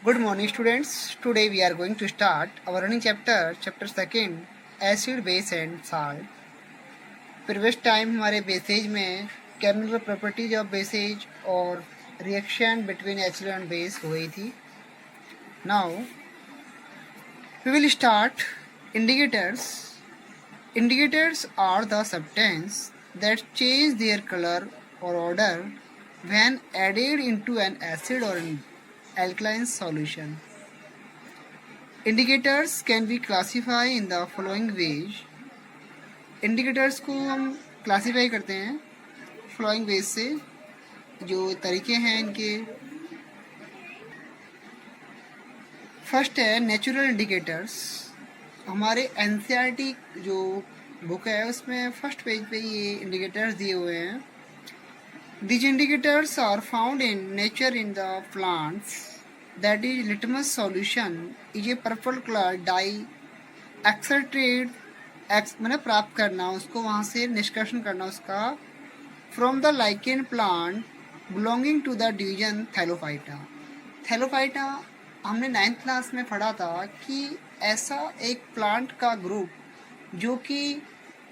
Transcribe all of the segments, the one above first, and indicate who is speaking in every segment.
Speaker 1: Good morning students. Today we are going to start our running chapter 2, acid, base and salt. Previous time हमारे bases में chemical properties of bases और reaction between acid and base हो गई थी. Now we will start indicators. Indicators are the substance that change their color or odor when added into an acid or an alkaline solution. Indicators can be classified in the following ways. Indicators को हम classify करते हैं following ways से. जो तरीके हैं इनके, first है नेचुरल इंडिकेटर्स. हमारे एनसीईआरटी जो बुक है उसमें फर्स्ट पेज पे ये इंडिकेटर्स दिए हुए हैं. These indicators are found in nature in the plants. That is, litmus solution is a purple color dye extracted मैंने प्राप्त करना उसको, वहाँ से निष्कर्षण करना उसका, from the lichen plant belonging to the division Thallophyta. Thallophyta हमने 9th क्लास में पढ़ा था कि ऐसा एक प्लांट का ग्रुप जो कि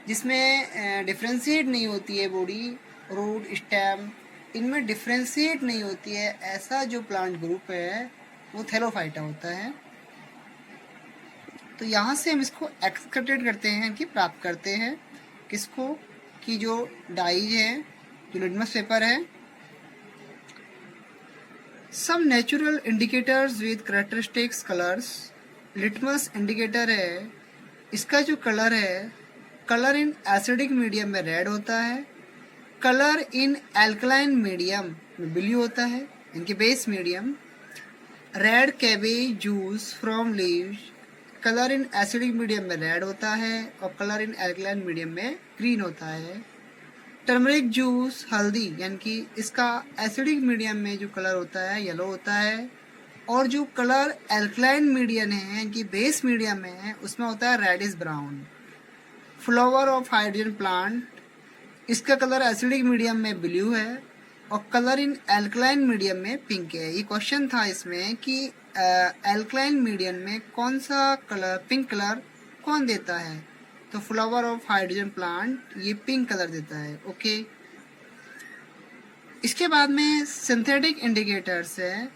Speaker 1: जिसमें डिफ्रेंशिएट नहीं होती है बॉडी, रूट, स्टेम, इनमें डिफ्रेंशिएट नहीं होती है, ऐसा जो प्लांट ग्रुप है वो थैलोफाइटा होता है. तो यहाँ से हम इसको एक्सट्रैक्ट करते हैं कि प्राप्त करते हैं किसको, कि जो डाइज है, जो लिटमस पेपर है. Some natural indicators with characteristics colours. Litmus indicator है, इसका जो कलर है, कलर इन एसिडिक मीडियम में रेड होता है, कलर इन एल्कलाइन मीडियम में ब्लू होता है, इनके base medium. Red cabbage juice from leaves, colour in acidic medium में रेड होता है और कलर इन एल्कलाइन मीडियम में ग्रीन होता है. टर्मरिक जूस, हल्दी, यानी कि इसका एसिडिक मीडियम में जो कलर होता है येलो होता है, और जो कलर एल्कलाइन मीडियम है, यानी कि बेस मीडियम में है, उसमें होता है reddish brown. Flower of hydrogen plant, इसका कलर एसिडिक मीडियम में ब्लू है और कलर इन एल्कलाइन मीडियम में पिंक है. ये क्वेश्चन था इसमें कि एल्कलाइन मीडियम में कौन सा कलर, पिंक कलर कौन देता है, तो फ्लावर ऑफ हाइड्रोजन प्लांट ये पिंक कलर देता है. ओके. इसके बाद में सिंथेटिक इंडिकेटर्स है.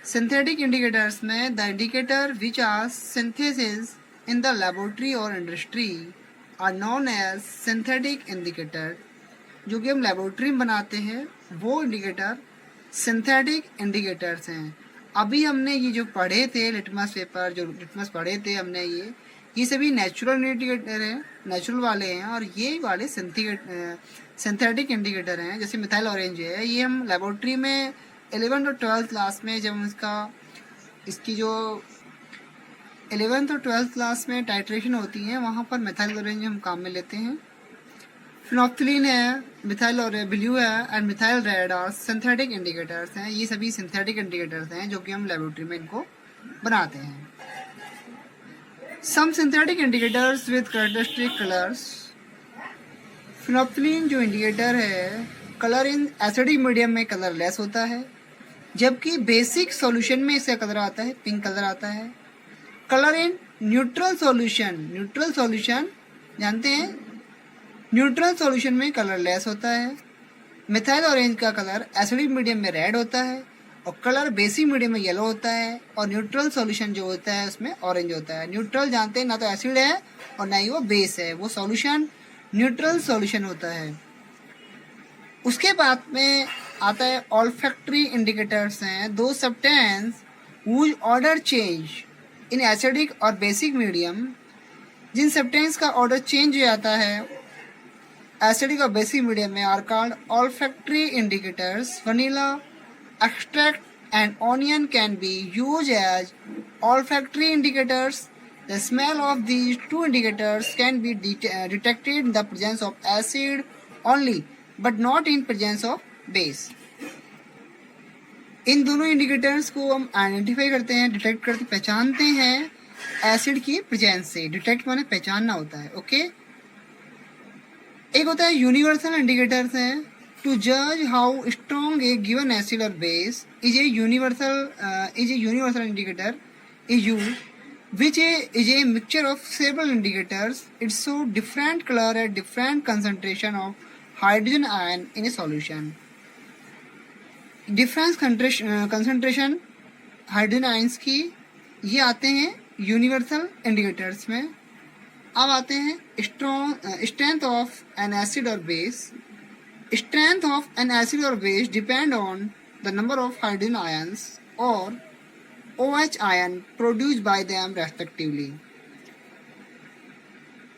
Speaker 1: सिंथेटिक इंडिकेटर्स में the indicator which are synthesis in the laboratory और industry are known as synthetic indicator. जो कि हम लेबोरेटरी में बनाते हैं वो इंडिकेटर सिंथेटिक इंडिकेटर्स हैं. अभी हमने ये जो पढ़े थे लिटमस पेपर, जो लिटमस पढ़े थे हमने, ये सभी नेचुरल इंडिकेटर हैं, नेचुरल वाले हैं, और ये वाले सिंथेटिक इंडिकेटर हैं. जैसे मिथाइल ऑरेंज है, ये हम लेबोरेटरी में 11th और 12th क्लास में जब हम इसकी जो 11th और 12th क्लास में टाइट्रेशन होती है वहाँ पर मिथाइल ऑरेंज हम काम में लेते हैं. फिनोक्सिलिन है, मिथाइल और ब्लू है एंड मिथाइल रेड और सिंथेटिक इंडिकेटर्स हैं. ये सभी सिंथेटिक इंडिकेटर्स हैं जो कि हम लेबोरेटरी में इनको बनाते हैं. Some synthetic indicators with characteristic colours. फिनोक्सिलिन जो इंडिकेटर है, कलर इन एसिडिक मीडियम में कलर लेस होता है, जबकि बेसिक सॉल्यूशन में इसका कलर आता है, पिंक कलर आता है. Colour in neutral solution, neutral solution जानते हैं, न्यूट्रल सॉल्यूशन में कलर लेस होता है. मिथाइल ऑरेंज का कलर एसिडिक मीडियम में रेड होता है और कलर बेसिक मीडियम में येलो होता है, और न्यूट्रल सॉल्यूशन जो होता है उसमें ऑरेंज होता है. न्यूट्रल जानते हैं, ना तो एसिड है और ना ही वो बेस है, वो सॉल्यूशन न्यूट्रल सॉल्यूशन होता है. उसके बाद में आता है ऑल्फैक्टरी इंडिकेटर्स हैं. Those substance whose odour change in acidic और बेसिक मीडियम, जिन सब्सटेंस का ऑर्डर चेंज हो जाता है एसिडिक और बेसिक मीडियम में, are called olfactory indicators. Vanilla extract and onion can be use as olfactory indicators. The smell of these two indicators can be detected in the presence of acid only but not in presence of base. इन दोनों indicators को हम identify करते हैं, detect करते, पहचानते हैं acid की प्रेजेंस से. डिटेक्ट माने पहचानना होता है. ओके. एक होता है यूनिवर्सल इंडिकेटर्स हैं, to judge how strong a given acid or base is a universal indicator is used, which is a mixture of several indicators. It shows different color at different concentration of hydrogen ion in a solution. Difference concentration hydrogen ions की ये आते हैं universal indicators में. अब आते हैं strength of an acid और base. Strength of an acid और base depend on the number of hydrogen ions और OH ion produced by them respectively.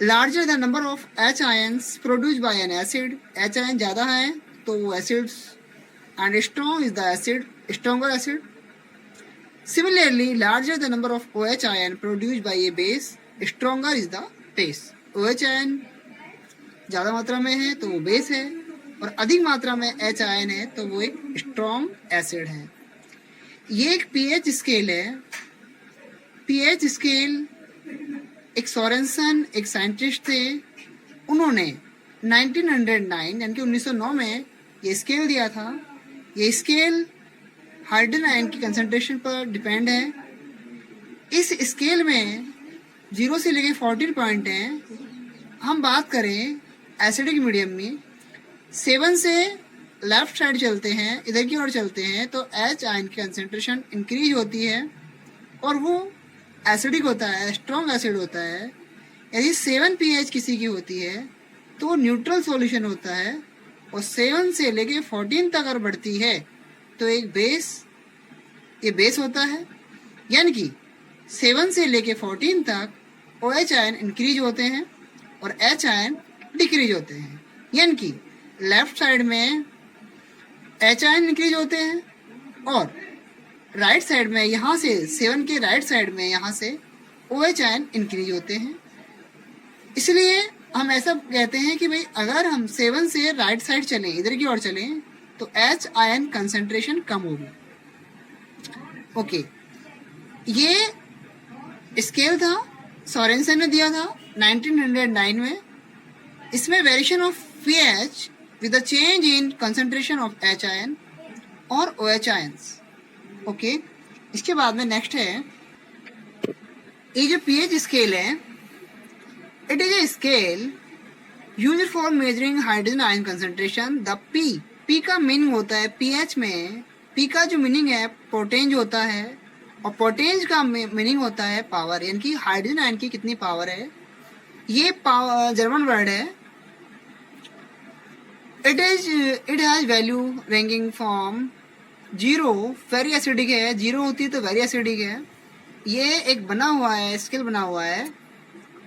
Speaker 1: Larger the number of H ions produced by an acid, H ion ज़्यादा है तो वो acids, and strong is the acid, stronger acid. Similarly, larger the number of OH ion produced by a base, stronger is the base. OH ion ज़्यादा मात्रा में है तो वो बेस है और अधिक मात्रा में H ion है तो वो एक स्ट्रॉन्ग एसिड है. ये एक pH स्केल है. pH स्केल एक सोरेंसन एक साइंटिस्ट थे, उन्होंने 1909 यानी कि 1909 में ये स्केल दिया था. ये स्केल हाइड्रोजन आयन की कंसंट्रेशन पर डिपेंड है. इस स्केल में 0 से लेके 14 पॉइंट हैं. हम बात करें एसिडिक मीडियम में 7 से लेफ्ट साइड चलते हैं, इधर की ओर चलते हैं तो H आयन की कंसंट्रेशन इंक्रीज होती है और वो एसिडिक होता है, स्ट्रॉन्ग एसिड होता है. यदि 7 pH किसी की होती है तो न्यूट्रल सॉल्यूशन होता है और 7 से लेके 14 तक अगर बढ़ती है तो एक बेस, ये बेस होता है. यानी कि 7 से लेके 14 तक OH आयन इंक्रीज होते हैं और H आयन डिक्रीज होते हैं. यानी कि लेफ्ट साइड में H आयन इंक्रीज होते हैं और राइट साइड में यहाँ से 7 के राइट साइड में यहाँ से OH आयन इंक्रीज होते हैं. इसलिए हम ऐसा कहते हैं कि भाई अगर हम 7 से राइट साइड चलें, इधर की ओर चलें तो H आयन कंसंट्रेशन कम होगी. ओके, ये स्केल था, सोरेंसन ने दिया था 1909 में. इसमें variation of pH with the change in concentration of H ion और OH आयंस. ओके, इसके बाद में नेक्स्ट है ये जो pH स्केल है, it is a scale used for measuring hydrogen ion concentration. The P का मीनिंग होता है pH में, P का जो मीनिंग है पोटेंज होता है और पोटेंज का मीनिंग होता है पावर, यानी कि हाइड्रोजन आयन की कितनी पावर है. ये पावर जर्मन वर्ड है. It has value ranking from 0 very acidic है, 0 होती है तो वेरी एसिडिक है. ये एक बना हुआ है, स्केल बना हुआ है.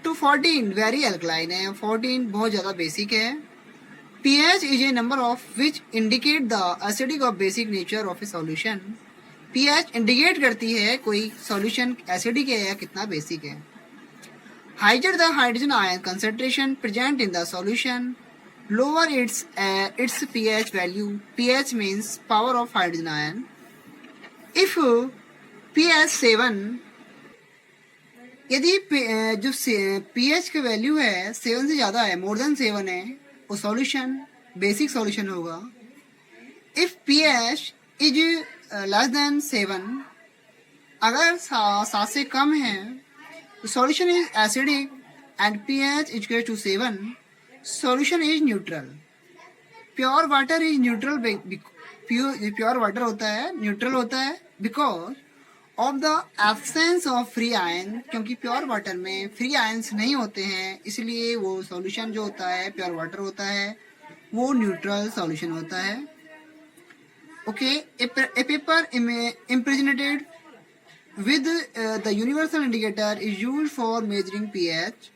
Speaker 1: टू 14 वेरी अल्कलाइन है, 14 बहुत ज़्यादा बेसिक है. pH is a number of which indicate the acidic और basic nature of a solution. pH indicate करती है कोई सॉल्यूशन एसिडिक है या कितना बेसिक है. Higher the hydrogen ion concentration present in the solution, lower its pH value. pH means power of hydrogen ion. If pH 7, यदि जो pH का वैल्यू है 7 से ज़्यादा है, मोर देन 7 है, वो सॉल्यूशन बेसिक सॉल्यूशन होगा. If pH is less than 7, अगर 7 से कम है तो solution is acidic and pH is equal to 7, solution is neutral. Pure water is neutral, pure water होता है न्यूट्रल होता है because of the absence of free ion. क्योंकि प्योर वाटर में फ्री आयंस नहीं होते हैं, इसलिए वो सॉल्यूशन जो होता है प्योर वाटर होता है वो न्यूट्रल सॉल्यूशन होता है. Okay, a paper impregnated with the universal indicator is used for measuring pH.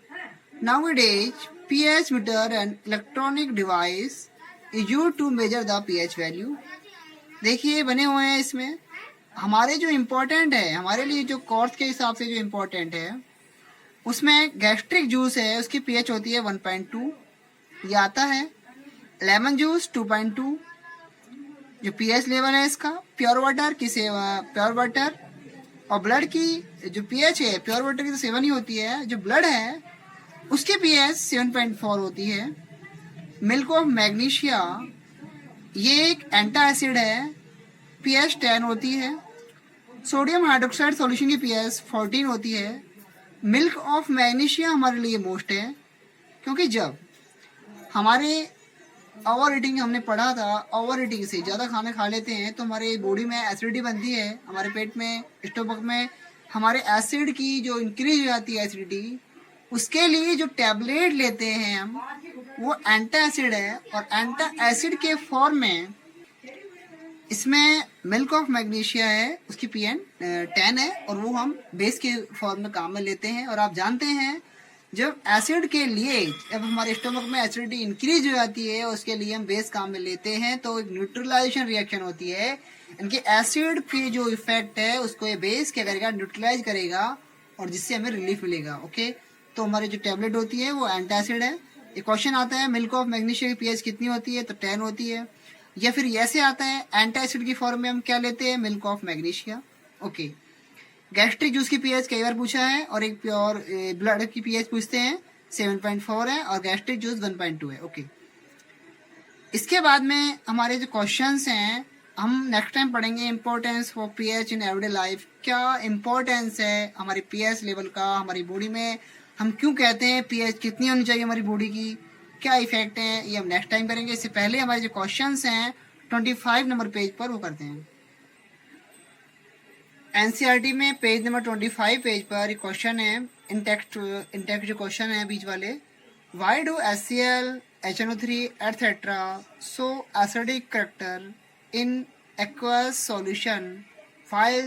Speaker 1: Nowadays pH meter and electronic device is used to measure the pH value. देखिए बने हुए हैं इसमें. हमारे जो इम्पोर्टेंट है, हमारे लिए जो कोर्स के हिसाब से जो इम्पोर्टेंट है, उसमें गैस्ट्रिक जूस है, उसकी pH होती है 1.2. ये आता है लेमन जूस 2.2 जो pH लेवल है इसका. प्योर वाटर की प्योर वाटर और ब्लड की जो pH है, प्योर वाटर की तो 7 ही होती है, जो ब्लड है उसकी pH 7.4 होती है. मिल्क ऑफ मैग्नीशिया ये एक एंटा एसिड है, पीएच 10 होती है। सोडियम हाइड्रोक्साइड सॉल्यूशन की पीएच 14 होती है। मिल्क ऑफ मैग्नीशिया हमारे लिए मोस्ट है, क्योंकि जब हमारे ओवर ईटिंग हमने पढ़ा था, ओवर ईटिंग से ज़्यादा खाना खा लेते हैं तो हमारे बॉडी में एसिडिटी बनती है, हमारे पेट में, स्टोमक में हमारे एसिड की जो इंक्रीज हो जाती है एसिडिटी, उसके लिए जो टैबलेट लेते हैं हम, वो एंटा एसिड है। और एंटा एसिड के फॉर्म में इसमें मिल्क ऑफ मैग्नीशिया है, उसकी पीएन 10 है, और वो हम बेस के फॉर्म में काम में लेते हैं। और आप जानते हैं जब एसिड के लिए, जब हमारे स्टोमक में एसिडिटी इंक्रीज हो जाती है, उसके लिए हम बेस काम में लेते हैं, तो एक न्यूट्रलाइजेशन रिएक्शन होती है। इनके एसिड के जो इफेक्ट है उसको ये बेस क्या करेगा, न्यूट्रलाइज करेगा, और जिससे हमें रिलीफ मिलेगा। ओके, तो हमारी जो टेबलेट होती है वो एंटासिड है। एक क्वेश्चन आता है मिल्क ऑफ मैग्नीशिया की पीएच कितनी होती है, तो 10 होती है। या फिर ऐसे आता है एंटासिड की फॉर्म में हम क्या लेते हैं, milk of magnesia. Okay, gastric juice की पीएच कई बार पूछा है, और एक प्योर ब्लड की पीएच पूछते हैं, 7.4 है, और गैस्ट्रिक जूस 1.2 है। ओके, इसके बाद में हमारे जो क्वेश्चंस हैं हम नेक्स्ट टाइम पढ़ेंगे। Importance for pH in everyday life, क्या इम्पोर्टेंस है हमारे पीएच लेवल का हमारी बॉडी में, हम क्यों कहते हैं पीएच कितनी होनी चाहिए हमारी बॉडी की, क्या इफेक्ट है, ये हम नेक्स्ट टाइम करेंगे। इससे पहले हमारे जो क्वेश्चंस हैं 25 नंबर पेज पर वो करते हैं। एनसीईआरटी में पेज नंबर 25 पेज पर एक क्वेश्चन है, इंटेक्ट जो क्वेश्चन है बीच वाले, why do HCl HNO3 etcetera so acidic character in aqueous solution while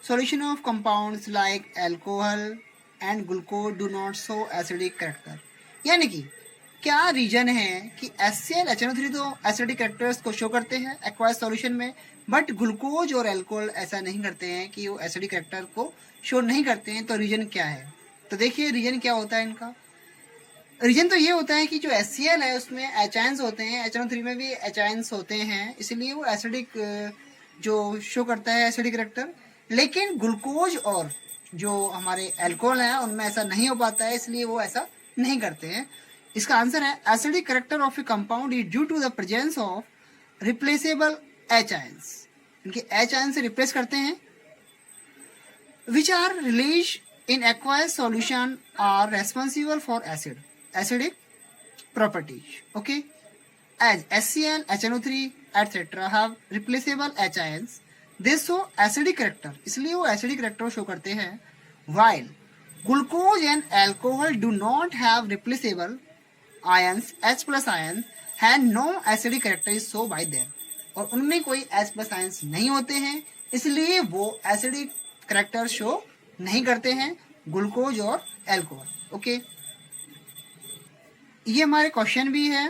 Speaker 1: solution of compounds like alcohol and glucose do not show acidic character। यानी कि क्या रीजन है कि HCl HNO3 तो एसिडिक कैरेक्टर्स को शो करते हैं एक्वायस सॉल्यूशन में, बट ग्लूकोज और अल्कोहल ऐसा नहीं करते हैं कि वो एसिडिक कैरेक्टर को शो नहीं करते हैं। तो रीजन क्या है, तो देखिए रीजन क्या होता है इनका। रीजन तो ये होता है कि जो HCl है उसमें एचाइंस होते हैं, HNO3 में भी एचाइंस होते हैं, इसलिए वो एसिडिक जो शो करता है एसिडिक कैरेक्टर। लेकिन ग्लूकोज और जो हमारे अल्कोहल है उनमें ऐसा नहीं हो पाता है, इसलिए वो ऐसा नहीं करते हैं। इसका आंसर है acidic character of a compound is due to the presence of replaceable H ions. इनके एच आयन से रिप्लेस करते हैं, which are release in aqueous solution are responsible for acidic properties। Okay, as HCl HNO3 etc have replaceable H ions, they show acidic character, इसलिए वो acidic character show करते हैं। while glucose and alcohol do not have replaceable ions, H plus ions and no acidic character is shown by them, और उनमें कोई H plus ions नहीं होते हैं, इसलिए वो acidic character शो नहीं करते हैं ग्लूकोज और अल्कोहल। ओके, ये हमारे क्वेश्चन भी है,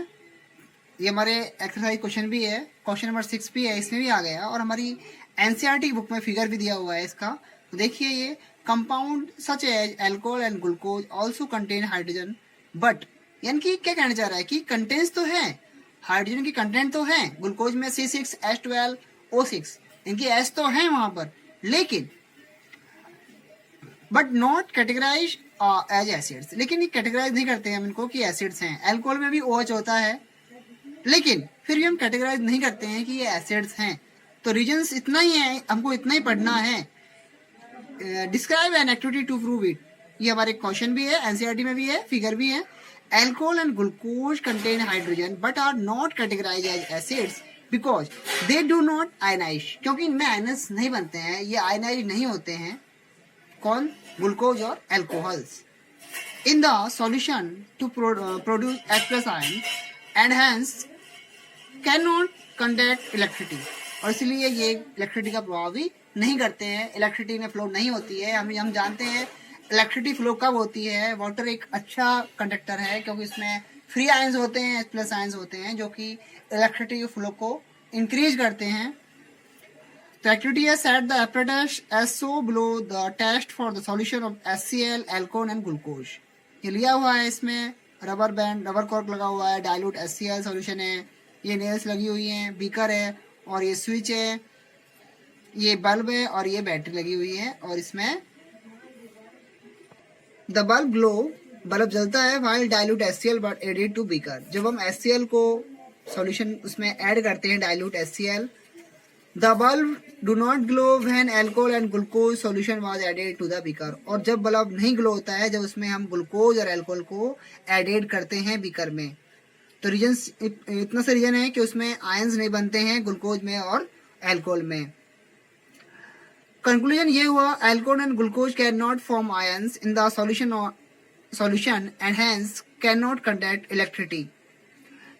Speaker 1: ये हमारे एक्सरसाइज क्वेश्चन भी है, क्वेश्चन नंबर 6 भी है, इसमें भी आ गया, और हमारी एनसीईआरटी बुक में फिगर भी दिया हुआ है इसका। तो देखिए ये compound such as alcohol and glucose also contain hydrogen, but यानी कि क्या कहना चाह रहा है कि कंटेंट्स तो है, हाइड्रोजन की कंटेंट तो है, ग्लूकोज में C6H12O6 इनकी एस तो है वहां पर, लेकिन but not categorise as acids, लेकिन ये कैटेगराइज नहीं करते हैं हम इनको कि एसिड्स हैं। अल्कोहल में भी OH होता है, लेकिन फिर भी हम कैटेगराइज नहीं करते हैं कि ये एसिड्स हैं। तो रीजंस इतना ही है, हमको इतना ही पढ़ना है। Describe an activity to prove it, ये हमारे क्वेश्चन भी है, एनसीईआरटी में भी है, फिगर भी है। Alcohol and glucose contain hydrogen but are not categorise as acids because they do not ionise, क्योंकि इनमें आयनस नहीं बनते हैं, ये आयनाइज नहीं होते हैं। कौन, ग्लूकोज और alcohols in the solution to produce H plus ion and hence can not conduct electricity, और इसलिए ये इलेक्ट्रिसिटी का प्रभाव भी नहीं करते हैं, इलेक्ट्रिसिटी में फ्लो नहीं होती है। हम जानते हैं इलेक्ट्रिसिटी फ्लो कब होती है, वाटर एक अच्छा कंडक्टर है क्योंकि इसमें फ्री आयंस होते हैं, H plus आयंस होते हैं जो कि इलेक्ट्रिसिटी फ्लो को इंक्रीज करते हैं। The activity has set the apparatus as so below the test for the solution of HCl, alcohol and glucose। ये लिया हुआ है, इसमें रबर बैंड, रबर कॉर्क लगा हुआ है, डाइल्यूट HCl सॉल्यूशन है, ये नेल्स लगी हुई हैं, बीकर है, और ये स्विच है, ये बल्ब है, और ये बैटरी लगी हुई है, और इसमें द बल्ब ग्लो, बल्ब जलता है, while dilute HCl but added to beaker। जब हम HCl को सॉल्यूशन उसमें ऐड करते हैं dilute HCl, the bulb do not glow when alcohol and glucose solution was added to the beaker. और जब बल्ब नहीं ग्लो होता है जब उसमें हम ग्लूकोज और अल्कोहल को एडेड करते हैं बीकर में। तो रीजन इतना सा रीजन है कि उसमें आयंस नहीं बनते हैं ग्लूकोज में और अल्कोहल में। कंक्लूजन ये हुआ, alcohol and glucose can not form ions in the solution and hence cannot conduct electricity.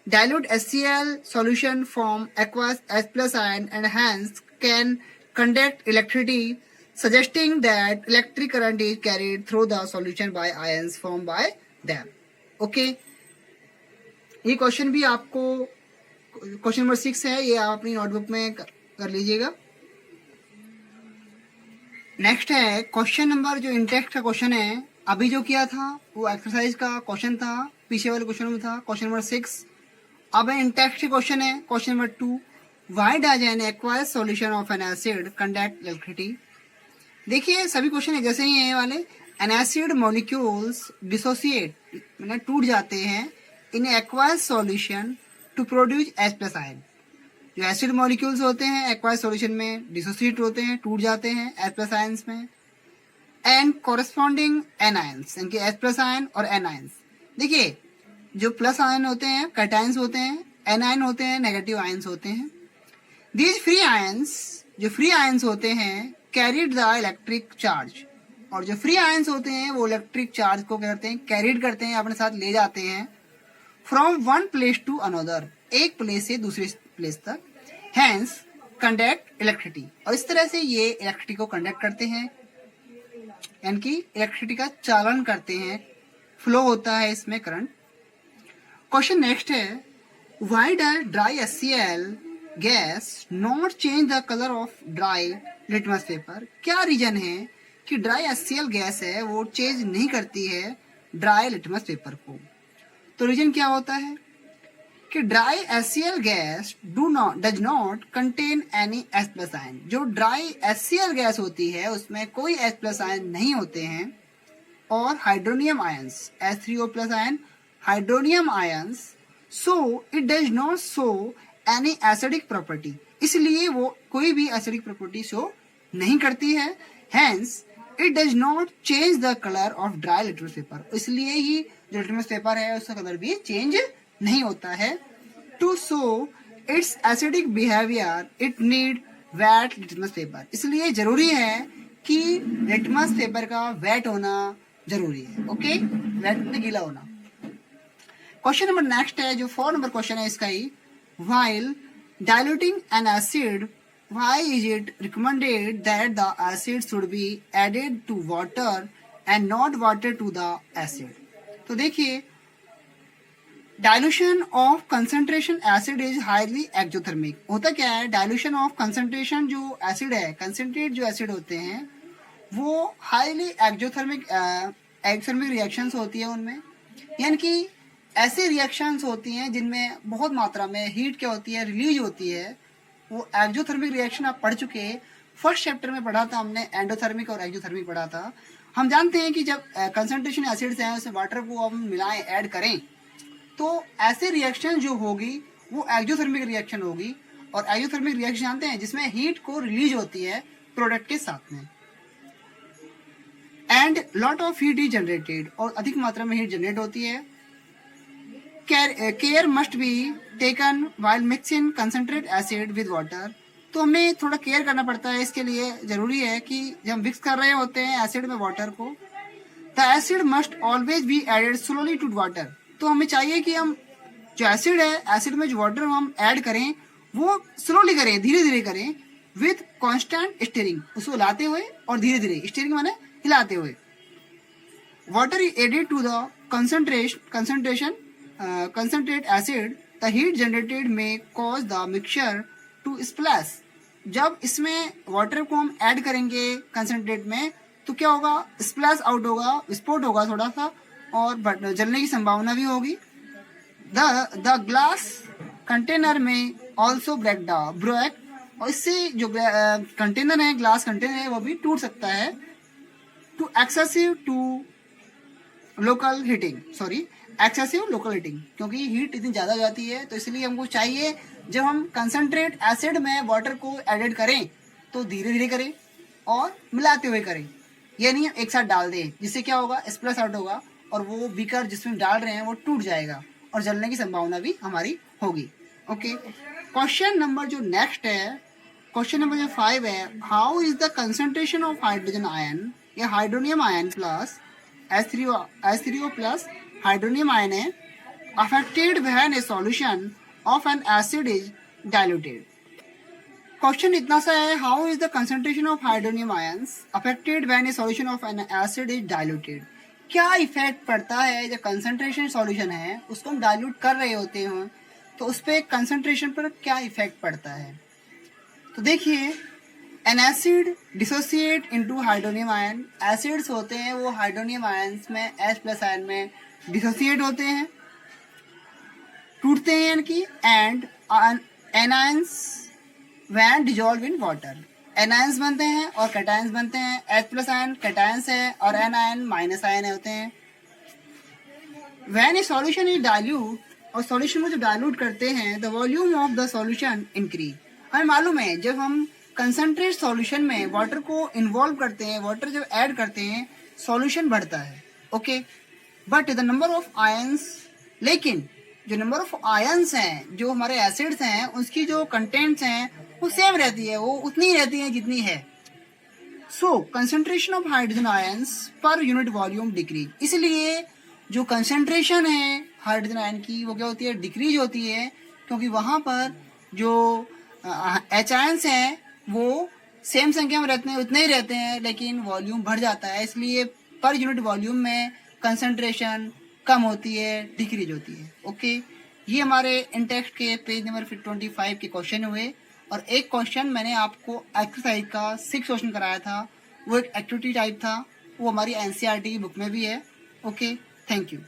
Speaker 1: Dilute HCl solution form aqueous H+ ion and hence can conduct electricity, suggesting that electric current is carried through the solution by ions formed by them. Okay, ये question भी आपको question number 6 है, ये आप अपनी notebook में कर लीजिएगा। नेक्स्ट है क्वेश्चन नंबर, जो इंटेक्स्ट का क्वेश्चन है, अभी जो किया था वो एक्सरसाइज का क्वेश्चन था, पीछे वाले क्वेश्चन में था क्वेश्चन नंबर 6। अब इंटेक्स्ट क्वेश्चन है question number 2, why does N aqueous solution of an acid conduct electricity. देखिए सभी क्वेश्चन है जैसे ही है वाले। एन एसिड मॉलिक्यूल्स डिसोसिएट मतलब टूट जाते हैं in aqueous solution to produce H+ ion. जो एसिड मॉलिक्यूल्स होते हैं एक्वायस सॉल्यूशन में डिसोसिएट होते हैं, टूट जाते हैं H+ आयंस में, एंड कोरस्पॉन्डिंग एनायंस, यानी कि H+ आयन और एनायंस। देखिए जो प्लस आयन होते हैं कैटायंस होते हैं, एनायन होते हैं नेगेटिव आयंस होते हैं। दीज फ्री आयंस, जो फ्री आयंस होते हैं, कैरिड द इलेक्ट्रिक चार्ज, और जो फ्री आयंस होते हैं वो इलेक्ट्रिक चार्ज को क्या करते हैं, कैरिड करते हैं, अपने साथ ले जाते हैं, from one place to another, एक प्लेस से दूसरे प्लेस तक, हैंस कंडक्ट इलेक्ट्रिसिटी, और इस तरह से ये इलेक्ट्रिसिटी को कंडक्ट करते हैं, यानी कि इलेक्ट्रिसिटी का चालन करते हैं, फ्लो होता है इसमें करंट। क्वेश्चन नेक्स्ट है, why does dry HCl gas not change the colour of dry litmus paper. क्या रीजन है कि ड्राई HCl गैस है वो चेंज नहीं करती है ड्राई लिटमस पेपर को। तो रीजन क्या होता है कि dry HCl gas does not contain any H+ ion. जो ड्राई HCl गैस होती है उसमें कोई H+ आयन नहीं होते हैं, और hydronium ions H3O+ ion hydronium ions, so it does not show any acidic property, इसलिए वो कोई भी एसिडिक प्रॉपर्टी शो नहीं करती है। Hence it does not change the colour of dry litmus paper, इसलिए ही जो लिटमस पेपर है उसका कलर भी चेंज नहीं होता है। To show its acidic behaviour it need wet litmus paper, इसलिए जरूरी है कि लिटमस पेपर का वेट होना जरूरी है। ओके, वेट में गीला होना। क्वेश्चन नंबर नेक्स्ट है, जो 4 नंबर क्वेश्चन है इसका ही, while diluting an acid why is it recommended that the acid should be added to water and not water to the acid. तो देखिए dilution of concentration acid is highly exothermic. होता क्या है, dilution of concentration जो acid है, concentrate जो acid होते हैं वो हाईली एक्सोथर्मिक रिएक्शंस होती है उनमें, यानी कि ऐसे रिएक्शंस होती हैं जिनमें बहुत मात्रा में हीट क्या होती है, रिलीज होती है। वो एक्सोथर्मिक रिएक्शन आप पढ़ चुके हैं, फर्स्ट चैप्टर में पढ़ा था हमने, एंडोथर्मिक और एक्सोथर्मिक पढ़ा था। हम जानते हैं कि जब कंसंट्रेशन एसिड्स हैं उसमें वाटर को हम मिलाएं, ऐड करें, तो ऐसे रिएक्शन जो होगी वो एक्सोथर्मिक रिएक्शन होगी। और एक्सोथर्मिक रिएक्शन जानते हैं जिसमें हीट को रिलीज होती है प्रोडक्ट के साथ में, and lot of heat is generated, और अधिक मात्रा में हीट जनरेट होती है। Care must be taken while mixing concentrate acid with water. तो हमें थोड़ा केयर करना पड़ता है, इसके लिए जरूरी है कि जब हम मिक्स कर रहे होते हैं एसिड में वाटर को, the acid must always be added slowly to water. तो हमें चाहिए कि हम जो एसिड है, एसिड में जो वाटर हम ऐड करें वो स्लोली करें, धीरे धीरे करें, विथ कांस्टेंट स्टीयरिंग, उसको हिलाते हुए और धीरे धीरे, स्टीयरिंग माने हिलाते हुए। Water is added to the concentrate acid, the heat generated may cause the mixture to splash। जब इसमें वाटर को हम ऐड करेंगे कंसंट्रेट में तो क्या होगा, स्प्लैश आउट होगा, विस्फोट होगा थोड़ा सा, और जलने की संभावना भी होगी। द ग्लास कंटेनर में ऑल्सो ब्रेक, और इससे जो कंटेनर है, ग्लास कंटेनर है, वो भी टूट सकता है। To excessive to local heating, excessive local heating, क्योंकि हीट इतनी ज़्यादा हो जाती है, तो इसलिए हमको चाहिए जब हम कंसनट्रेट एसिड में वाटर को एडेड करें तो धीरे धीरे करें और मिलाते हुए करें, ये नहीं एक साथ डाल दें, जिससे क्या होगा, स्प्लैश आउट होगा और वो बीकर जिसमें डाल रहे हैं वो टूट जाएगा और जलने की संभावना भी हमारी होगी। ओके, क्वेश्चन नंबर जो नेक्स्ट है, क्वेश्चन नंबर जो 5 है, how is the concentration of hydrogen ion या hydronium ion plus H3O plus hydronium ion है affected when a solution of an acid is diluted. Question इतना सा है, how is the concentration of hydronium ions affected when a solution of an acid is diluted. क्या effect पड़ता है जब concentration solution है उसको हम डाइल्यूट कर रहे होते हैं तो उस पर कंसंट्रेशन पर क्या इफेक्ट पड़ता है। तो देखिए, N acid dissociate into hydronium ion, acids होते हैं वो हाइड्रोनियम आयंस में H+ आयन में डिसोसिएट होते हैं, टूटते हैं यानी, and anions when dissolve in water, anions बनते हैं और कैटायंस बनते हैं। H+ आयन कैटायंस है और एन आयन माइनस आयन होते हैं। When a solution is dilute, और सॉल्यूशन को जब डाइल्यूट करते हैं the volume of the solution increase. हमें मालूम है जब हम कंसंट्रेट सॉल्यूशन में वाटर को इन्वॉल्व करते हैं, वाटर जब ऐड करते हैं सॉल्यूशन बढ़ता है। Okay, but the number of ions, लेकिन जो नंबर ऑफ आयंस हैं जो हमारे एसिड्स हैं उसकी जो कंटेंट्स हैं वो सेम रहती है, वो उतनी ही रहती है जितनी है। So concentration of hydrogen ions per unit volume decrease, इसलिए जो कंसंट्रेशन है हाइड्रोजन आयन की वो क्या होती है, डिक्रीज होती है, क्योंकि वहाँ पर जो H आयंस हैं वो सेम संख्या में रहते हैं, उतने ही रहते हैं, लेकिन वॉल्यूम बढ़ जाता है, इसलिए पर यूनिट वॉल्यूम में कंसंट्रेशन कम होती है, डिक्रीज होती है। ओके, ये हमारे इन टेक्स्ट के पेज नंबर 25 के क्वेश्चन हुए, और एक क्वेश्चन मैंने आपको एक्सरसाइज का 6 क्वेश्चन कराया था, वो एक एक्टिविटी टाइप था, वो हमारी NCERT की बुक में भी है। Okay, thank you.